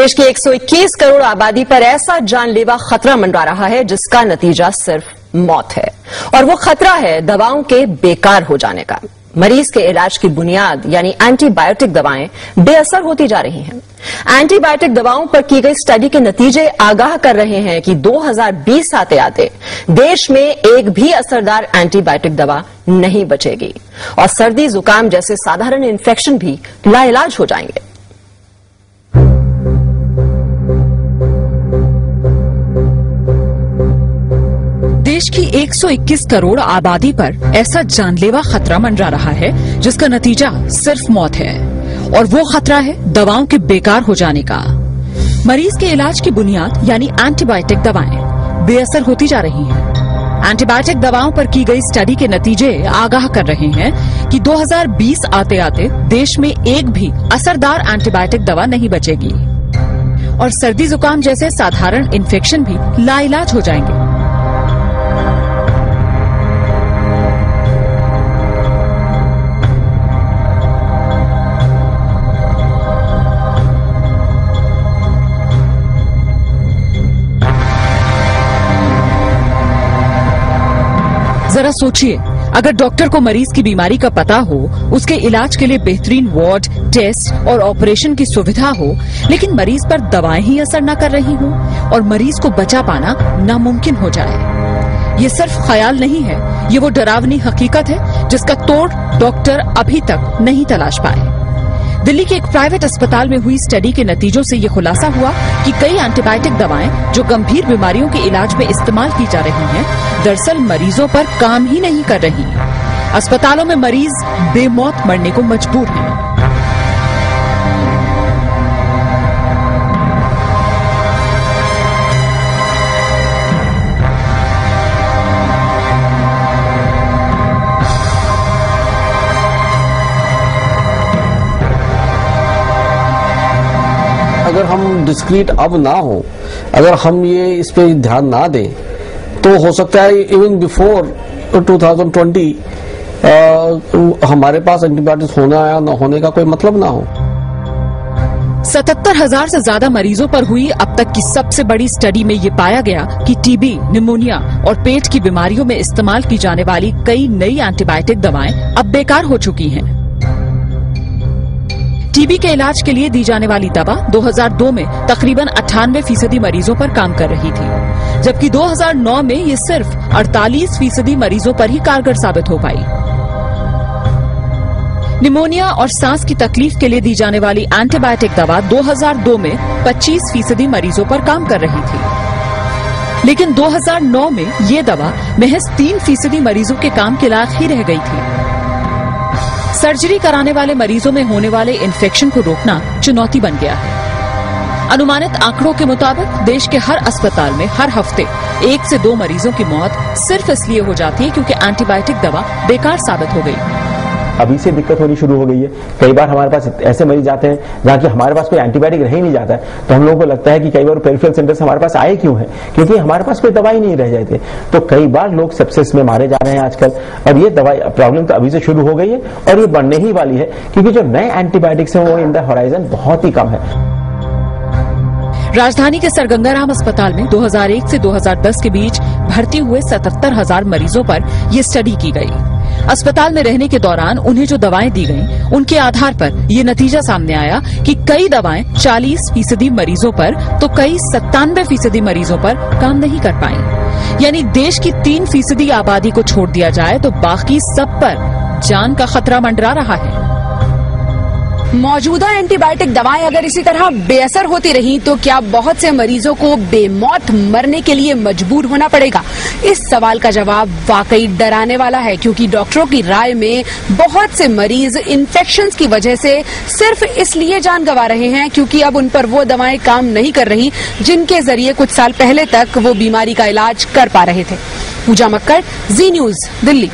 देश की 121 करोड़ आबादी पर ऐसा जानलेवा खतरा मंडरा रहा है जिसका नतीजा सिर्फ मौत है, और वो खतरा है दवाओं के बेकार हो जाने का। मरीज के इलाज की बुनियाद यानी एंटीबायोटिक दवाएं बेअसर होती जा रही हैं। एंटीबायोटिक दवाओं पर की गई स्टडी के नतीजे आगाह कर रहे हैं कि 2020 आते आते देश में एक भी असरदार एंटीबायोटिक दवा नहीं बचेगी और सर्दी जुकाम जैसे साधारण इन्फेक्शन भी लाइलाज हो जाएंगे। देश की 121 करोड़ आबादी पर ऐसा जानलेवा खतरा मंडरा रहा है जिसका नतीजा सिर्फ मौत है, और वो खतरा है दवाओं के बेकार हो जाने का। मरीज के इलाज की बुनियाद यानी एंटीबायोटिक दवाएं बेअसर होती जा रही हैं। एंटीबायोटिक दवाओं पर की गई स्टडी के नतीजे आगाह कर रहे हैं कि 2020 आते आते देश में एक भी असरदार एंटीबायोटिक दवा नहीं बचेगी और सर्दी जुकाम जैसे साधारण इन्फेक्शन भी लाइलाज हो जाएंगे। जरा सोचिए, अगर डॉक्टर को मरीज की बीमारी का पता हो, उसके इलाज के लिए बेहतरीन वार्ड, टेस्ट और ऑपरेशन की सुविधा हो, लेकिन मरीज पर दवाएं ही असर न कर रही हों और मरीज को बचा पाना नामुमकिन हो जाए। ये सिर्फ ख्याल नहीं है, ये वो डरावनी हकीकत है जिसका तोड़ डॉक्टर अभी तक नहीं तलाश पाए। दिल्ली के एक प्राइवेट अस्पताल में हुई स्टडी के नतीजों से ये खुलासा हुआ कि कई एंटीबायोटिक दवाएं जो गंभीर बीमारियों के इलाज में इस्तेमाल की जा रही हैं, दरअसल मरीजों पर काम ही नहीं कर रही। अस्पतालों में मरीज बेमौत मरने को मजबूर हैं। अगर हम डिस्क्रीट अब ना हो, अगर हम ये इस पे ध्यान ना दें, तो हो सकता है इवन बिफोर 2020 हमारे पास एंटीबायोटिक्स होना या न होने का कोई मतलब ना हो। 77,000 से ज्यादा मरीजों पर हुई अब तक की सबसे बड़ी स्टडी में ये पाया गया कि टीबी, निमोनिया और पेट की बीमारियों में इस्तेमाल की जाने वाली कई नई एंटीबायोटिक दवाएं अब बेकार हो चुकी हैं। टीबी के इलाज के लिए दी जाने वाली दवा 2002 में तकरीबन 98% मरीजों पर काम कर रही थी, जबकि 2009 में ये सिर्फ 48% मरीजों पर ही कारगर साबित हो पाई। निमोनिया और सांस की तकलीफ के लिए दी जाने वाली एंटीबायोटिक दवा 2002 में 25% मरीजों पर काम कर रही थी, लेकिन 2009 में ये दवा महज 3% मरीजों के काम के लायक ही रह गई थी। सर्जरी कराने वाले मरीजों में होने वाले इन्फेक्शन को रोकना चुनौती बन गया है। अनुमानित आंकड़ों के मुताबिक देश के हर अस्पताल में हर हफ्ते 1 से 2 मरीजों की मौत सिर्फ इसलिए हो जाती है क्योंकि एंटीबायोटिक दवा बेकार साबित हो गई। अभी से दिक्कत होनी शुरू हो गई है। कई बार हमारे पास ऐसे मरीज आते हैं जहाँ की हमारे पास कोई एंटीबायोटिक रह ही नहीं जाता है, तो हम लोगों को लगता है कि कई बार पेरिफेरल सेंटर से हमारे पास आए क्यों है, क्योंकि हमारे पास कोई दवाई नहीं रह जाती। तो कई बार लोग सेप्सिस में मारे जा रहे हैं आजकल, और ये दवाई प्रॉब्लम तो अभी से शुरू हो गई है और ये बढ़ने ही वाली है, क्योंकि जो नए एंटीबायोटिक्स हैं वो इन द होराइजन बहुत ही कम है। राजधानी के सर गंगाराम अस्पताल में 2001 से 2010 के बीच भर्ती हुए 77,000 मरीजों पर यह स्टडी की गई। अस्पताल में रहने के दौरान उन्हें जो दवाएं दी गईं, उनके आधार पर ये नतीजा सामने आया कि कई दवाएं 40% मरीजों पर तो कई 97% मरीजों पर काम नहीं कर पाई। यानी देश की 3% आबादी को छोड़ दिया जाए तो बाकी सब पर जान का खतरा मंडरा रहा है। मौजूदा एंटीबायोटिक दवाएं अगर इसी तरह बेअसर होती रही तो क्या बहुत से मरीजों को बेमौत मरने के लिए मजबूर होना पड़ेगा? इस सवाल का जवाब वाकई डराने वाला है, क्योंकि डॉक्टरों की राय में बहुत से मरीज इन्फेक्शंस की वजह से सिर्फ इसलिए जान गंवा रहे हैं क्योंकि अब उन पर वो दवाएं काम नहीं कर रही जिनके जरिए कुछ साल पहले तक वो बीमारी का इलाज कर पा रहे थे। पूजा मक्कड़, जी न्यूज, दिल्ली।